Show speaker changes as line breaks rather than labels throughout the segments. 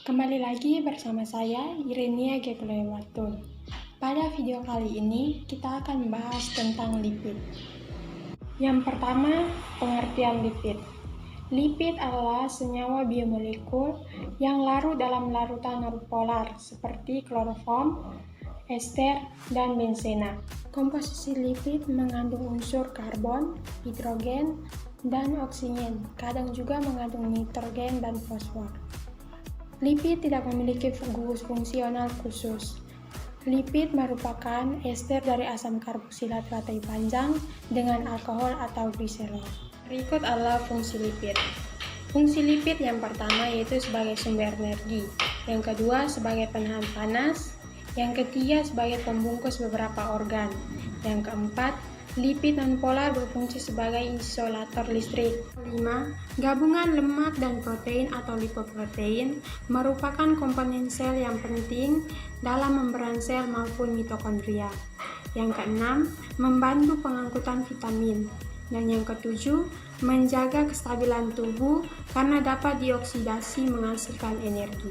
Kembali lagi bersama saya, Irenia Gekulewatun. Pada video kali ini, kita akan membahas tentang lipid. Yang pertama, pengertian lipid. Lipid adalah senyawa biomolekul yang larut dalam larutan non-polar seperti kloroform, ester, dan benzena. Komposisi lipid mengandung unsur karbon, hidrogen, dan oksigen. Kadang juga mengandung nitrogen dan fosfor. Lipid tidak memiliki gugus fungsional khusus. Lipid merupakan ester dari asam karboksilat rantai panjang dengan alkohol atau gliserol. Berikut adalah fungsi lipid. Fungsi lipid yang pertama yaitu sebagai sumber energi, yang kedua sebagai penahan panas, yang ketiga sebagai pembungkus beberapa organ, yang keempat lipid nonpolar berfungsi sebagai isolator listrik. 5. Gabungan lemak dan protein atau lipoprotein merupakan komponen sel yang penting dalam membran sel maupun mitokondria. Yang keenam, membantu pengangkutan vitamin. Dan yang ketujuh, menjaga kestabilan tubuh karena dapat dioksidasi menghasilkan energi.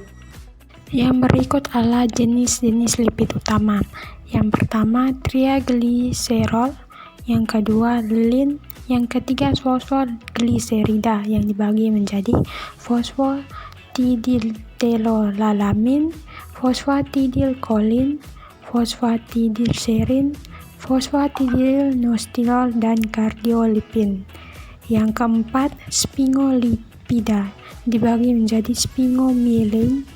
Yang berikut adalah jenis-jenis lipid utama. Yang pertama, triagliserol. Yang kedua, lilin. Yang ketiga, fosfogliserida yang dibagi menjadi fosfatidiltelolalamin, fosfatidilkolin, fosfatidilserin, fosfatidilnostilol, dan kardiolipin. Yang keempat, sphingolipida dibagi menjadi sphingomyelin,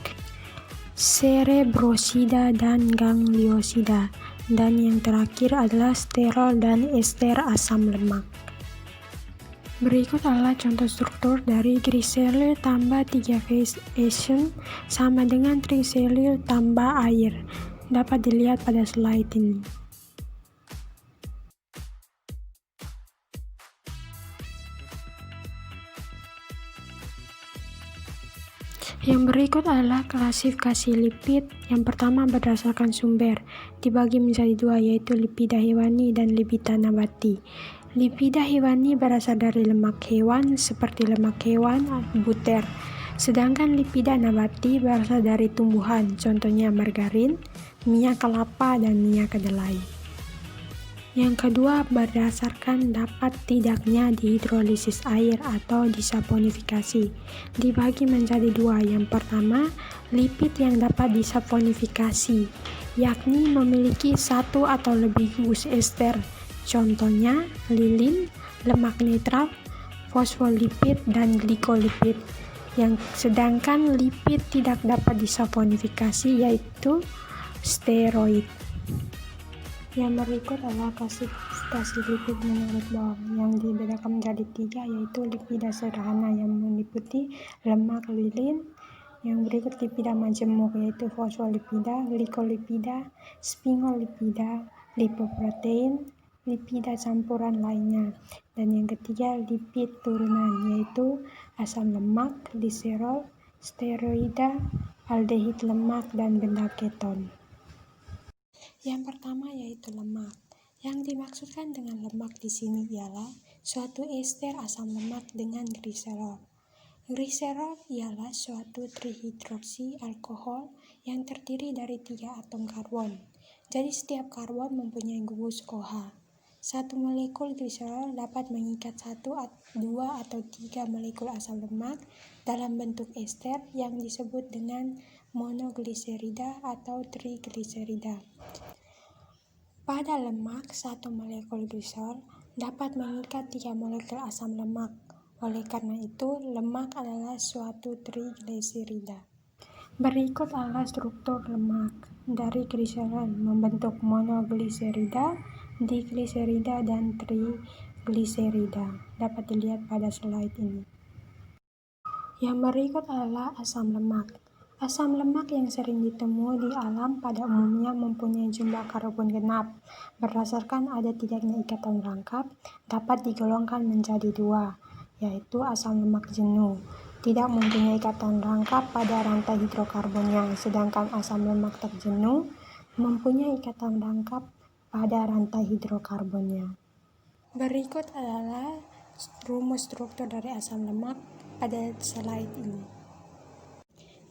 cerebrosida, dan gangliosida. Dan yang terakhir adalah sterol dan ester asam lemak. Berikut adalah contoh struktur dari gliserol tambah 3-phase ation sama dengan triserol tambah air. Dapat dilihat pada slide ini. Yang berikut adalah klasifikasi lipid. Yang pertama berdasarkan sumber, dibagi menjadi dua yaitu lipida hewani dan lipida nabati. Lipida hewani berasal dari lemak hewan seperti lemak hewan, butter. Sedangkan lipida nabati berasal dari tumbuhan, contohnya margarin, minyak kelapa, dan minyak kedelai. Yang kedua berdasarkan dapat tidaknya dihidrolisis air atau disaponifikasi. Dibagi menjadi dua. Yang pertama, lipid yang dapat disaponifikasi, yakni memiliki satu atau lebih gugus ester. Contohnya lilin, lemak netral, fosfolipid, dan glikolipid. Sedangkan lipid tidak dapat disaponifikasi yaitu steroid. Yang berikut adalah klasifikasi lipid menurut Bohr yang dibedakan menjadi tiga yaitu lipida sederhana yang meliputi lemak lilin, yang berikut lipida majemuk yaitu fosfolipida, glikolipida, sphingolipida, lipoprotein, lipida campuran lainnya, dan yang ketiga lipid turunan yaitu asam lemak, gliserol, steroida, aldehid lemak, dan benda keton. Yang pertama yaitu lemak. Yang dimaksudkan dengan lemak di sini ialah suatu ester asam lemak dengan gliserol. Gliserol ialah suatu trihidroksi alkohol yang terdiri dari 3 atom karbon. Jadi setiap karbon mempunyai gugus OH. Satu molekul gliserol dapat mengikat 1, 2, atau 3 molekul asam lemak dalam bentuk ester yang disebut dengan monogliserida atau trigliserida. Pada lemak, satu molekul gliserol dapat mengikat 3 molekul asam lemak. Oleh karena itu, lemak adalah suatu trigliserida. Berikut adalah struktur lemak dari gliserol membentuk monogliserida, digliserida, dan trigliserida. Dapat dilihat pada slide ini. Yang berikut adalah asam lemak. Asam lemak yang sering ditemui di alam pada umumnya mempunyai jumlah karbon genap. Berdasarkan ada tidaknya ikatan rangkap, dapat digolongkan menjadi dua, yaitu asam lemak jenuh. Tidak mempunyai ikatan rangkap pada rantai hidrokarbonnya, sedangkan asam lemak terjenuh mempunyai ikatan rangkap pada rantai hidrokarbonnya. Berikut adalah rumus struktur dari asam lemak pada slide ini.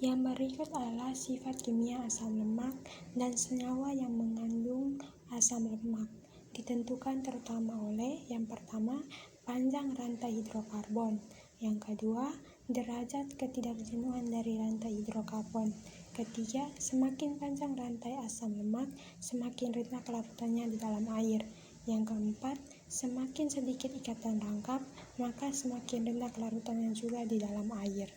Yang berikut adalah sifat kimia asam lemak dan senyawa yang mengandung asam lemak. Ditentukan terutama oleh yang pertama, panjang rantai hidrokarbon. Yang kedua, derajat ketidakjenuhan dari rantai hidrokarbon. Ketiga, semakin panjang rantai asam lemak, semakin rendah kelarutannya di dalam air. Yang keempat, semakin sedikit ikatan rangkap, maka semakin rendah kelarutannya juga di dalam air.